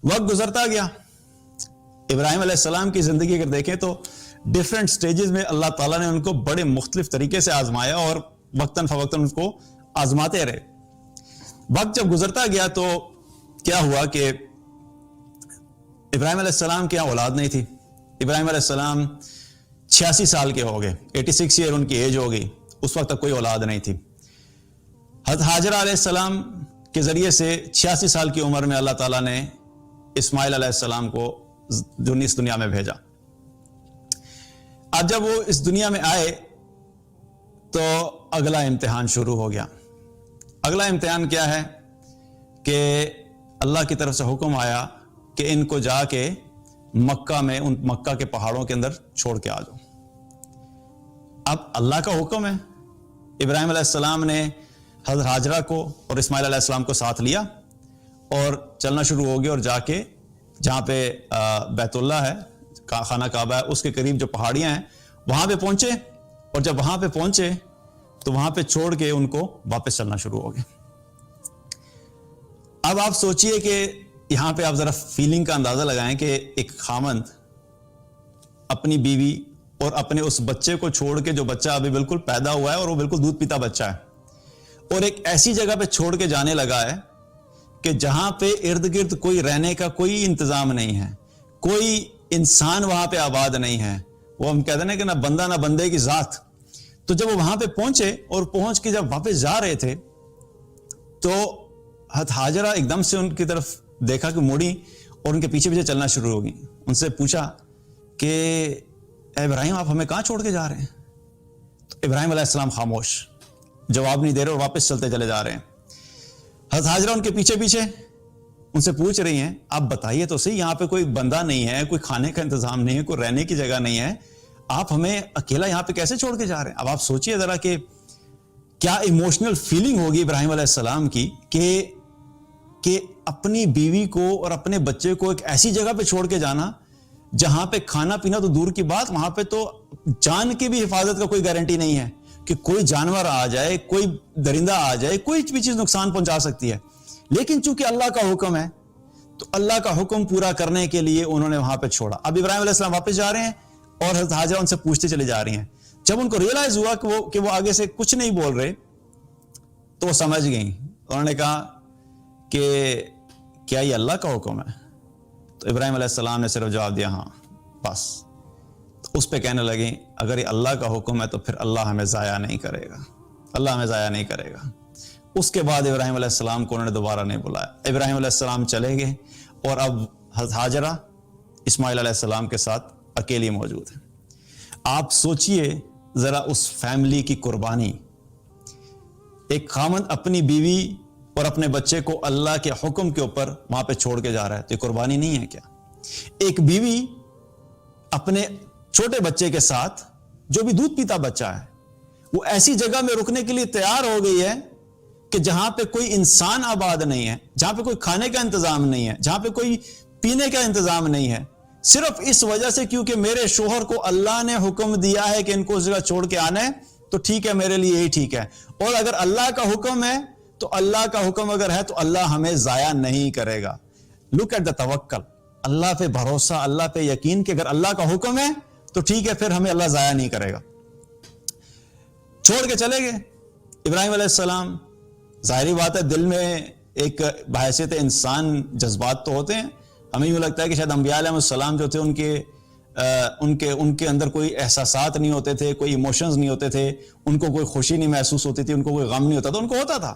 وقت گزرتا گیا. ابراہیم علیہ السلام کی زندگی اگر دیکھیں تو ڈفرینٹ سٹیجز میں اللہ تعالیٰ نے ان کو بڑے مختلف طریقے سے آزمایا اور وقتاً فوقتاً ان کو آزماتے رہے. وقت جب گزرتا گیا تو کیا ہوا کہ ابراہیم علیہ السلام کی اولاد نہیں تھی. ابراہیم علیہ السلام 86 سال کے ہو گئے, 86 ایئر ان کی ایج ہو گئی. اس وقت تک کوئی اولاد نہیں تھی. حضرت ہاجرہ علیہ السلام کے ذریعے سے 86 سال کی عمر میں اللہ تعالیٰ نے اسماعیل علیہ السلام کو اس دنیا میں بھیجا. اب جب وہ اس دنیا میں آئے تو اگلا امتحان شروع ہو گیا. اگلا امتحان کیا ہے کہ اللہ کی طرف سے حکم آیا کہ ان کو جا کے مکہ میں, ان مکہ کے پہاڑوں کے اندر چھوڑ کے آ جاؤ. اب اللہ کا حکم ہے. ابراہیم علیہ السلام نے حضرت ہاجرہ کو اور اسماعیل علیہ السلام کو ساتھ لیا اور چلنا شروع ہو گیا, اور جا کے جہاں پہ بیت اللہ ہے, خانہ کعبہ ہے, اس کے قریب جو پہاڑیاں ہیں وہاں پہ پہنچے. اور جب وہاں پہ پہنچے تو وہاں پہ چھوڑ کے ان کو واپس چلنا شروع ہو گئے. اب آپ سوچئے کہ یہاں پہ آپ ذرا فیلنگ کا اندازہ لگائیں کہ ایک خاوند اپنی بیوی اور اپنے اس بچے کو چھوڑ کے, جو بچہ ابھی بالکل پیدا ہوا ہے اور وہ بالکل دودھ پیتا بچہ ہے, اور ایک ایسی جگہ پہ چھوڑ کے جانے لگا ہے کہ جہاں پہ ارد گرد کوئی رہنے کا کوئی انتظام نہیں ہے, کوئی انسان وہاں پہ آباد نہیں ہے. وہ ہم کہتے ہیں کہ نہ بندہ نہ بندے کی ذات. تو جب وہ وہاں پہ پہنچے اور پہنچ کے جب واپس جا رہے تھے تو حضرت ہاجرہ ایک دم سے ان کی طرف دیکھا کہ مڑی اور ان کے پیچھے پیچھے چلنا شروع ہو گئی. ان سے پوچھا کہ اے ابراہیم, آپ ہمیں کہاں چھوڑ کے جا رہے ہیں؟ تو ابراہیم علیہ السلام خاموش, جواب نہیں دے رہے اور واپس چلتے چلے جا رہے ہیں. حضرت ہاجرہ ان کے پیچھے پیچھے ان سے پوچھ رہی ہیں, آپ بتائیے تو صحیح, یہاں پہ کوئی بندہ نہیں ہے, کوئی کھانے کا انتظام نہیں ہے, کوئی رہنے کی جگہ نہیں ہے, آپ ہمیں اکیلا یہاں پہ کیسے چھوڑ کے جا رہے ہیں؟ اب آپ سوچئے ذرا کہ کیا ایموشنل فیلنگ ہوگی ابراہیم علیہ السلام کی کہ اپنی بیوی کو اور اپنے بچے کو ایک ایسی جگہ پہ چھوڑ کے جانا جہاں پہ کھانا پینا تو دور کی بات, وہاں پہ تو جان کی بھی حفاظت کا کوئی گارنٹی نہیں ہے کہ کوئی جانور آ جائے, کوئی درندہ آ جائے, کوئی بھی چیز نقصان پہنچا سکتی ہے. لیکن چونکہ اللہ کا حکم ہے تو اللہ کا حکم پورا کرنے کے لیے انہوں نے وہاں پہ چھوڑا. اب ابراہیم علیہ السلام واپس جا رہے ہیں اور حضرت ہاجرہ ان سے پوچھتے چلے جا رہی ہیں. جب ان کو ریئلائز ہوا کہ وہ آگے سے کچھ نہیں بول رہے تو وہ سمجھ گئیں. انہوں نے کہا کہ کیا یہ اللہ کا حکم ہے؟ تو ابراہیم علیہ السلام نے صرف جواب دیا ہاں, بس. تو اس پہ کہنے لگیں اگر یہ اللہ کا حکم ہے تو پھر اللہ ہمیں ضائع نہیں کرے گا, اللہ ہمیں ضائع نہیں کرے گا. اس کے بعد ابراہیم علیہ السلام کو انہوں نے دوبارہ نہیں بلایا. ابراہیم علیہ السلام چلے گئے اور اب حضرت ہاجرہ اسماعیل علیہ السلام کے ساتھ اکیلی موجود ہیں. آپ سوچئے ذرا اس فیملی کی قربانی. ایک خاوند اپنی بیوی اور اپنے بچے کو اللہ کے حکم کے اوپر وہاں پہ چھوڑ کے جا رہا ہے, تو یہ قربانی نہیں ہے کیا؟ ایک بیوی اپنے چھوٹے بچے کے ساتھ, جو بھی دودھ پیتا بچہ ہے, وہ ایسی جگہ میں رکنے کے لیے تیار ہو گئی ہے کہ جہاں پہ کوئی انسان آباد نہیں ہے, جہاں پہ کوئی کھانے کا انتظام نہیں ہے, جہاں پہ کوئی پینے کا انتظام نہیں ہے, صرف اس وجہ سے کیونکہ میرے شوہر کو اللہ نے حکم دیا ہے کہ ان کو اس جگہ چھوڑ کے آنا ہے, تو ٹھیک ہے, میرے لیے یہی ٹھیک ہے. اور اگر اللہ کا حکم ہے تو اللہ کا حکم اگر ہے تو اللہ ہمیں ضائع نہیں کرے گا. لک ایٹ دا توکل, اللہ پہ بھروسہ, اللہ پہ یقین کہ اگر اللہ کا حکم ہے تو ٹھیک ہے, پھر ہمیں اللہ ضائع نہیں کرے گا. چھوڑ کے چلے گئے ابراہیم علیہ السلام. ظاہری بات ہے دل میں ایک بحیثیت انسان جذبات تو ہوتے ہیں. ہمیں یوں لگتا ہے کہ شاید انبیاء علیہ السلام جو تھے ان کے اندر کوئی احساسات نہیں ہوتے تھے, کوئی ایموشنز نہیں ہوتے تھے, ان کو کوئی خوشی نہیں محسوس ہوتی تھی, ان کو کوئی غم نہیں ہوتا تھا. ان کو ہوتا تھا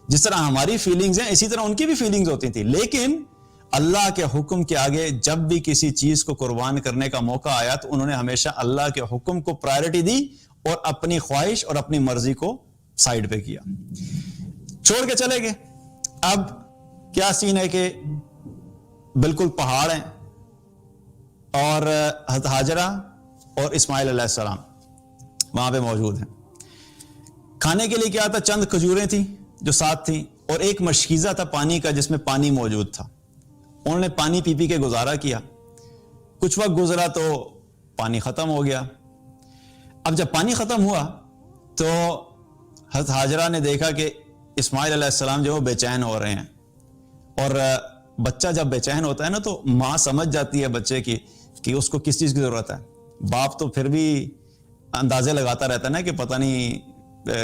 جس طرح ہماری فیلنگز ہیں اسی طرح ان کی بھی فیلنگز ہوتی تھی. لیکن اللہ کے حکم کے آگے جب بھی کسی چیز کو قربان کرنے کا موقع آیا تو انہوں نے ہمیشہ اللہ کے حکم کو پرائرٹی دی اور اپنی خواہش اور اپنی مرضی کو سائیڈ پہ کیا. چھوڑ کے چلے گئے. اب کیا سین ہے کہ بالکل پہاڑ ہیں اور حضرت ہاجرہ اور اسماعیل علیہ السلام وہاں پہ موجود ہیں. کھانے کے لیے کیا تھا؟ چند کھجوریں تھیں جو ساتھ تھیں اور ایک مشکیزہ تھا پانی کا جس میں پانی موجود تھا. انہوں نے پانی پی پی کے گزارا کیا. کچھ وقت گزرا تو پانی ختم ہو گیا. اب جب پانی ختم ہوا تو حضرت ہاجرہ نے دیکھا کہ اسماعیل علیہ السلام جو بے چین ہو رہے ہیں اور بچہ جب بے چین ہوتا ہے نا تو ماں سمجھ جاتی ہے بچے کی کہ اس کو کس چیز کی ضرورت ہے. باپ تو پھر بھی اندازے لگاتا رہتا ہے نا کہ پتہ نہیں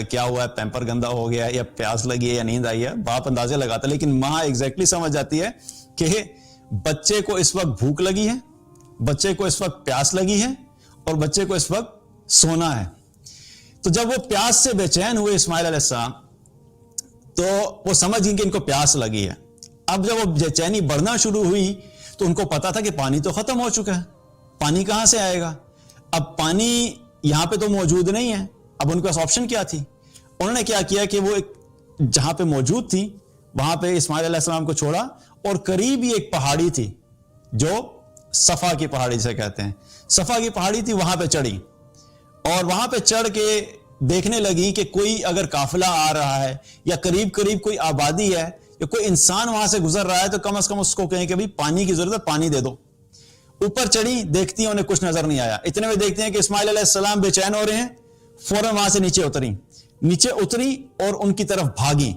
کیا ہوا ہے, پیمپر گندا ہو گیا ہے یا پیاس لگی ہے یا نیند آئی ہے, باپ اندازے لگاتا ہے, لیکن ماں ایگزیکٹلی سمجھ جاتی ہے کہ بچے کو اس وقت بھوک لگی ہے, بچے کو اس وقت پیاس لگی ہے اور بچے کو اس وقت سونا ہے. تو جب وہ پیاس سے بے چین ہوئے اسماعیل علیہ السلام تو وہ سمجھ گئے کہ ان کو پیاس لگی ہے. اب جب وہ بے چینی بڑھنا شروع ہوئی تو ان کو پتا تھا کہ پانی تو ختم ہو چکا ہے, پانی کہاں سے آئے گا. اب پانی یہاں پہ تو موجود نہیں ہے, اب ان کے پاس آپشن کیا تھی. انہوں نے کیا کیا کہ وہ جہاں پہ موجود تھی وہاں پہ اسماعیل علیہ السلام کو چھوڑا اور قریب ہی ایک پہاڑی تھی جو صفا کی پہاڑی سے کہتے ہیں, صفا کی پہاڑی تھی, وہاں پہ چڑھی اور وہاں پہ چڑھ کے دیکھنے لگی کہ کوئی اگر قافلہ آ رہا ہے یا قریب قریب کوئی آبادی ہے یا کوئی انسان وہاں سے گزر رہا ہے تو کم از کم اس کو کہیں کہ پانی کی ضرورت ہے, پانی دے دو. اوپر چڑھی, دیکھتی ہیں انہیں کچھ نظر نہیں آیا. اتنے میں دیکھتے ہیں کہ اسماعیل علیہ السلام بے چین ہو رہے ہیں, فوراً وہاں سے نیچے اتری اور ان کی طرف بھاگی.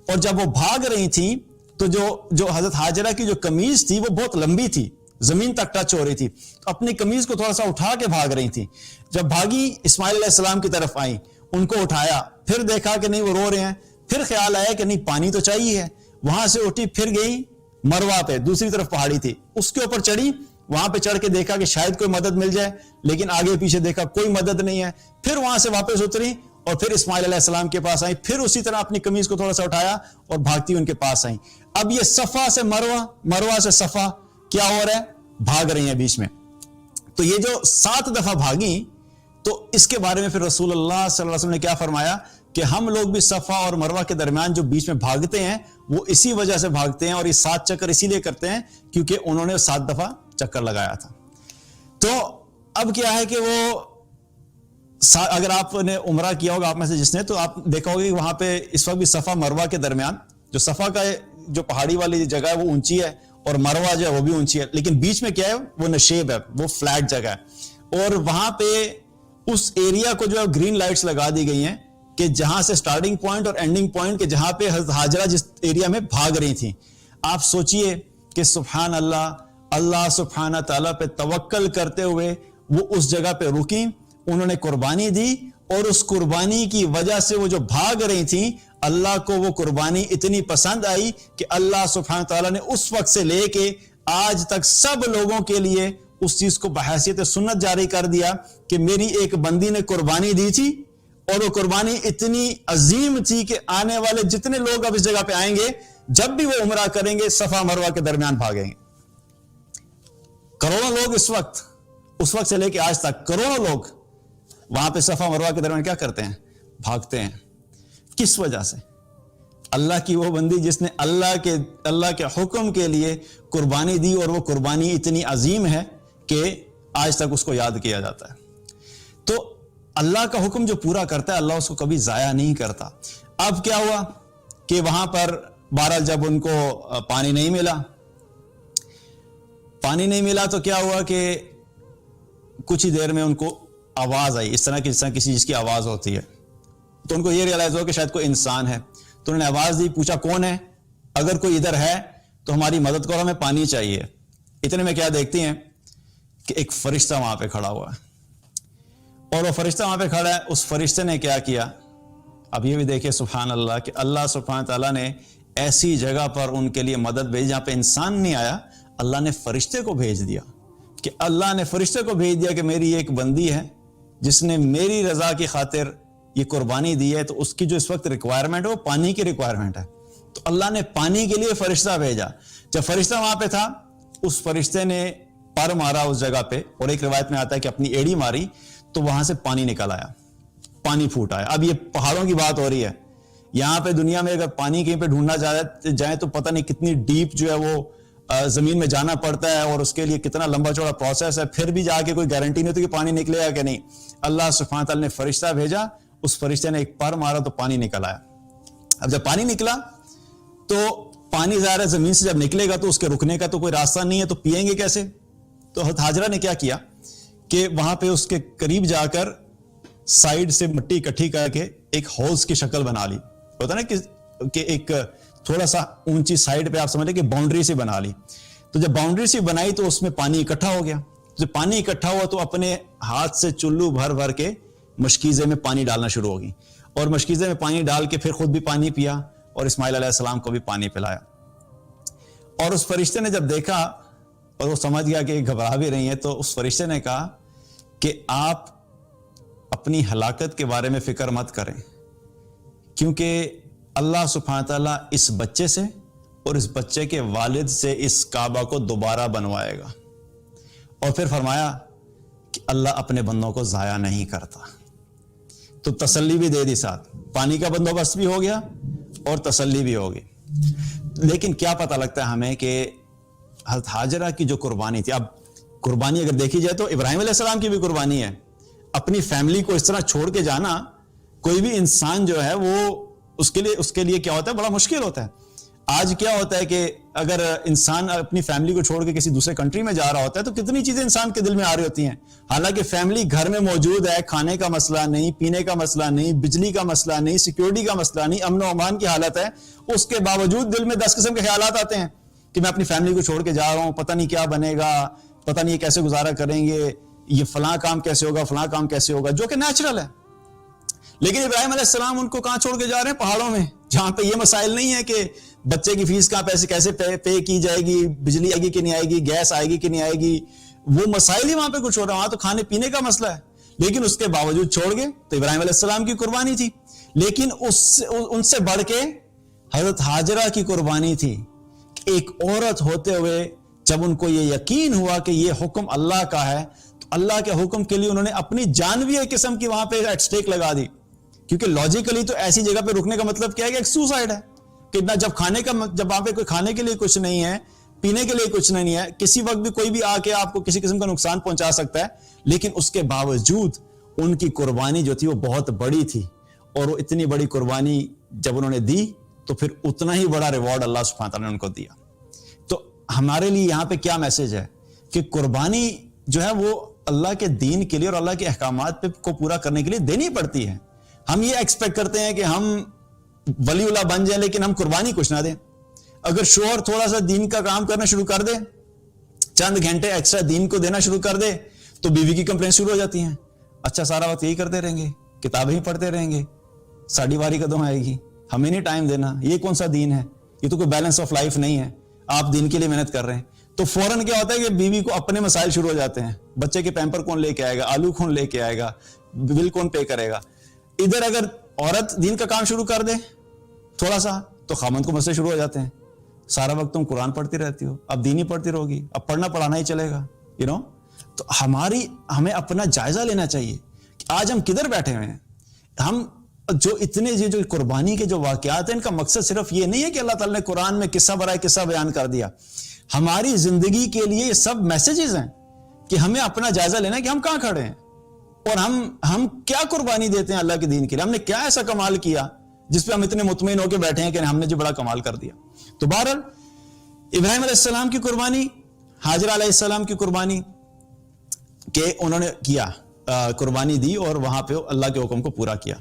اور جب وہ بھاگ رہی تھیں تو جو حضرت ہاجرہ کی جو قمیض تھی وہ بہت لمبی تھی, زمین تک ٹچ ہو رہی تھی, اپنی قمیض کو تھوڑا سا اٹھا کے بھاگ رہی تھی. جب بھاگی اسماعیل علیہ السلام کی طرف آئی, ان کو اٹھایا, پھر دیکھا کہ نہیں وہ رو رہے ہیں, پھر خیال آیا کہ نہیں پانی تو چاہیے ہے. وہاں سے اٹھی, پھر گئی مروہ پہ, دوسری طرف پہاڑی تھی, اس کے اوپر چڑھی, وہاں پہ چڑھ کے دیکھا کہ شاید کوئی مدد مل جائے, لیکن آگے پیچھے دیکھا کوئی مدد نہیں ہے. پھر وہاں سے واپس اتری اور پھر اسماعیل علیہ السلام کے پاس آئی, پھر اسی طرح اپنی قمیض کو تھوڑا سا اٹھایا اور بھاگتی ان کے پاس آئی. اب یہ صفا سے مروہ, مروہ سے صفا کیا ہو رہا ہے, بھاگ رہی ہیں بیچ میں. تو یہ جو 7 دفعہ بھاگی تو اس کے بارے میں پھر رسول اللہ صلی اللہ علیہ وسلم نے کیا فرمایا کہ ہم لوگ بھی صفا اور مروہ کے درمیان جو بیچ میں بھاگتے ہیں وہ اسی وجہ سے بھاگتے ہیں, اور یہ 7 چکر اسی لیے کرتے ہیں کیونکہ انہوں نے 7 دفعہ چکر لگایا تھا. تو اب کیا ہے کہ وہ اگر آپ نے عمرہ کیا ہوگا آپ میں سے جس نے, تو آپ دیکھا ہوگا کہ وہاں پہ اس وقت بھی صفا مروہ کے درمیان جو صفا کا جو پہاڑی والی جگہ ہے وہ اونچی ہے اور مروہ جو ہے وہ بھی اونچی ہے, لیکن بیچ میں کیا ہے وہ نشیب ہے, وہ فلیٹ جگہ ہے. اور وہاں پہ اس ایریا کو جو ہے گرین لائٹس لگا دی گئی ہیں کہ جہاں سے سٹارٹنگ پوائنٹ اور اینڈنگ پوائنٹ کہ جہاں پہ حضرت ہاجرہ جس ایریا میں بھاگ رہی تھیں. آپ سوچئے کہ سبحان اللہ, اللہ سبحانہ تعالیٰ پہ توکل کرتے ہوئے وہ اس جگہ پہ رکی, انہوں نے قربانی دی, اور اس قربانی کی وجہ سے وہ جو بھاگ رہی تھیں اللہ کو وہ قربانی اتنی پسند آئی کہ اللہ سبحانہ تعالیٰ نے اس وقت سے لے کے آج تک سب لوگوں کے لیے اس چیز کو بحیثیت سنت جاری کر دیا کہ میری ایک بندی نے قربانی دی تھی اور وہ قربانی اتنی عظیم تھی کہ آنے والے جتنے لوگ اب اس جگہ پہ آئیں گے جب بھی وہ عمرہ کریں گے صفا مروہ کے درمیان بھاگیں گے. کروڑوں لوگ اس وقت سے لے کے آج تک کروڑوں لوگ وہاں پہ صفا مروہ کے درمیان کیا کرتے ہیں, بھاگتے ہیں. کس وجہ سے؟ اللہ کی وہ بندی جس نے اللہ کے حکم کے لیے قربانی دی, اور وہ قربانی اتنی عظیم ہے کہ آج تک اس کو یاد کیا جاتا ہے. تو اللہ کا حکم جو پورا کرتا ہے اللہ اس کو کبھی ضائع نہیں کرتا. اب کیا ہوا کہ وہاں پر بہرحال جب ان کو پانی نہیں ملا تو کیا ہوا کہ کچھ ہی دیر میں ان کو آواز آئی, اس طرح کسی چیز کی آواز ہوتی ہے. تو ان کو یہ ریئلائز ہوا کہ شاید کوئی انسان ہے, تو انہوں نے آواز دی, پوچھا کون ہے, اگر کوئی ادھر ہے تو ہماری مدد کرو, ہمیں پانی چاہیے. اتنے میں کیا دیکھتی ہیں کہ ایک فرشتہ وہاں پہ کھڑا ہوا ہے, اور وہ فرشتہ وہاں پہ کھڑا ہے. اس فرشتے نے کیا کیا, اب یہ بھی دیکھیں سبحان اللہ کہ اللہ سبحانہ تعالیٰ نے ایسی جگہ پر ان کے لیے مدد بھیجی جہاں پہ انسان نہیں آیا, اللہ نے فرشتے کو بھیج دیا. کہ اللہ نے فرشتے کو بھیج دیا کہ میری ایک بندی ہے جس نے میری رضا کی خاطر یہ قربانی دی ہے, تو اس کی جو اس وقت ریکوائرمنٹ ہے وہ پانی کی ریکوائرمنٹ ہے. تو اللہ نے پانی کے لیے فرشتہ بھیجا. جب فرشتہ وہاں پہ تھا اس فرشتے نے پر مارا اس جگہ پہ, اور ایک روایت میں آتا ہے کہ اپنی ایڑی ماری تو وہاں سے پانی نکل آیا, پانی پھوٹ آیا. اب یہ پہاڑوں کی بات ہو رہی ہے, یہاں پہ دنیا میں اگر پانی کہیں پہ ڈھونڈنا جائے تو پتہ نہیں کتنی ڈیپ جو ہے وہ زمین میں جانا پڑتا ہے, اور اس کے لیے کتنا لمبا چوڑا پروسیس ہے, پھر بھی جا کے کوئی گارنٹی نہیں ہوتی کہ پانی نکلے گا کہ نہیں. اللہ سبحانہ تعالیٰ نے فرشتہ بھیجا, اس فرشتے نے ایک پر مارا تو پانی نکل آیا. اب جب پانی نکلا تو پانی ظاہر ہے زمین سے جب نکلے گا تو اس کے رکنے کا تو کوئی راستہ نہیں ہے, تو پیئیں گے کیسے؟ تو حضرت ہاجرہ نے کیا کیا کہ وہاں پہ اس کے قریب جا کر سائیڈ سے مٹی اکٹھی کر کے ایک ہوز کی شکل بنا لی. ہوتا نا کہ ایک تھوڑا سا اونچی سائڈ پہ آپ سمجھ لیں کہ باؤنڈری سے بنا لی. تو جب باؤنڈری سے بنائی تو اس میں پانی اکٹھا ہو گیا. جب پانی اکٹھا ہوا تو اپنے ہاتھ سے چلو بھر بھر کے مشکیزے میں پانی ڈالنا شروع ہو گئی, اور مشکیزے میں پانی ڈال کے پھر خود بھی پانی پیا اور اسماعیل علیہ السلام کو بھی پانی پلایا. اور اس فرشتے نے جب دیکھا اور وہ سمجھ گیا کہ گھبرا بھی رہی ہیں, تو اس فرشتے نے کہا کہ آپ اپنی ہلاکت کے بارے میں فکر مت کریں, کیونکہ اللہ سبحانہ تعالیٰ اس بچے سے اور اس بچے کے والد سے اس کعبہ کو دوبارہ بنوائے گا. اور پھر فرمایا کہ اللہ اپنے بندوں کو ضائع نہیں کرتا. تو تسلی بھی دے دی, ساتھ پانی کا بندوبست بھی ہو گیا اور تسلی بھی ہو گئی. لیکن کیا پتہ لگتا ہے ہمیں کہ حضرت ہاجرہ کی جو قربانی تھی, اب قربانی اگر دیکھی جائے تو ابراہیم علیہ السلام کی بھی قربانی ہے. اپنی فیملی کو اس طرح چھوڑ کے جانا کوئی بھی انسان جو ہے وہ اس کے لیے کیا ہوتا ہے, بڑا مشکل ہوتا ہے. آج کیا ہوتا ہے کہ اگر انسان اپنی فیملی کو چھوڑ کے کسی دوسرے کنٹری میں جا رہا ہوتا ہے تو کتنی چیزیں انسان کے دل میں آ رہی ہوتی ہیں. حالانکہ فیملی گھر میں موجود ہے, کھانے کا مسئلہ نہیں, پینے کا مسئلہ نہیں, بجلی کا مسئلہ نہیں, سیکیورٹی کا مسئلہ نہیں, امن و امان کی حالت ہے. اس کے باوجود دل میں 10 قسم کے خیالات آتے ہیں کہ میں اپنی فیملی کو چھوڑ کے جا رہا ہوں, پتہ نہیں کیا بنے گا, پتہ نہیں کیسے گزارا کریں گے, یہ فلاں کام کیسے ہوگا, فلاں کام کیسے ہوگا, جو کہ نیچرل ہے. لیکن ابراہیم علیہ السلام ان کو کہاں چھوڑ کے جا رہے ہیں؟ پہاڑوں میں, جہاں پہ یہ مسائل نہیں ہے کہ بچے کی فیس کہاں پیسے کیسے پے کی جائے گی, بجلی آئے گی کہ نہیں آئے گی, گیس آئے گی کہ نہیں آئے گی, وہ مسائل ہی وہاں پہ کچھ ہو رہا ہے. وہاں تو کھانے پینے کا مسئلہ ہے. لیکن اس کے باوجود چھوڑ گئے. تو ابراہیم علیہ السلام کی قربانی تھی, لیکن ان سے بڑھ کے حضرت ہاجرہ کی قربانی تھی. ایک عورت ہوتے ہوئے جب ان کو یہ یقین ہوا کہ یہ حکم اللہ کا ہے, تو اللہ کے حکم کے لیے انہوں نے اپنی جان بھی ایک قسم کی وہاں پہ ایٹ اسٹیک لگا دی. کیونکہ لاجیکلی تو ایسی جگہ پہ رکنے کا مطلب کیا ہے کہ ایک سوسائڈ ہے, کہ جب وہاں پہ کوئی کھانے کے لیے کچھ نہیں ہے, پینے کے لیے کچھ نہیں ہے, کسی وقت بھی کوئی بھی آ کے آپ کو کسی قسم کا نقصان پہنچا سکتا ہے. لیکن اس کے باوجود ان کی قربانی جو تھی وہ بہت بڑی تھی, اور وہ اتنی بڑی قربانی جب انہوں نے دی تو پھر اتنا ہی بڑا ریوارڈ اللہ سبحانہ تعالیٰ نے ان کو دیا. تو ہمارے لیے یہاں پہ کیا میسج ہے کہ قربانی جو ہے وہ اللہ کے دین کے لیے اور اللہ کے احکامات کو پورا کرنے کے لیے دینی پڑتی ہے. ہم یہ ایکسپیکٹ کرتے ہیں کہ ہم ولی اللہ بن جائیں لیکن ہم قربانی کچھ نہ دیں. اگر شوہر تھوڑا سا دین کا کام کرنا شروع کر دے, چند گھنٹے ایکسٹرا دین کو دینا شروع کر دے, تو بیوی کی کمپلین شروع ہو جاتی ہیں. اچھا سارا وقت یہی کرتے رہیں گے, کتابیں ہی پڑھتے رہیں گے, ساڑھی باری قدم آئے گی, ہمیں نہیں ٹائم دینا, یہ کون سا دین ہے, یہ تو کوئی بیلنس آف لائف نہیں ہے, آپ دین کے لیے محنت کر رہے ہیں. تو فوراً کیا ہوتا ہے کہ بیوی کو اپنے مسائل شروع ہو جاتے ہیں. بچے کے پیمپر کون لے کے آئے گا, آلو کون لے کے آئے گا, بل کون پے کرے گا. ادھر اگر عورت دین کا کام شروع کر دے تھوڑا سا, تو خامند کو مسئلے شروع ہو جاتے ہیں. سارا وقت تم قرآن پڑھتی رہتی ہو, اب دین ہی پڑھتی رہو گی, اب پڑھنا پڑھانا ہی چلے گا, تو ہمیں اپنا جائزہ لینا چاہیے کہ آج ہم کدھر بیٹھے ہوئے ہیں. ہم جو اتنے جو قربانی کے جو واقعات ہیں, ان کا مقصد صرف یہ نہیں ہے کہ اللہ تعالیٰ نے قرآن میں قصہ برائے قصہ بیان کر دیا. ہماری زندگی کے لیے یہ سب میسیجز ہیں کہ ہمیں اپنا جائزہ لینا ہے کہ ہم کہاں کھڑے ہیں, اور ہم کیا قربانی دیتے ہیں اللہ کے دین کے لیے. ہم نے کیا ایسا کمال کیا جس پہ ہم اتنے مطمئن ہو کے بیٹھے ہیں کہ ہم نے جو بڑا کمال کر دیا. تو بہرحال ابراہیم علیہ السلام کی قربانی, ہاجرہ علیہ السلام کی قربانی, کہ انہوں نے کیا قربانی دی اور وہاں پہ اللہ کے حکم کو پورا کیا.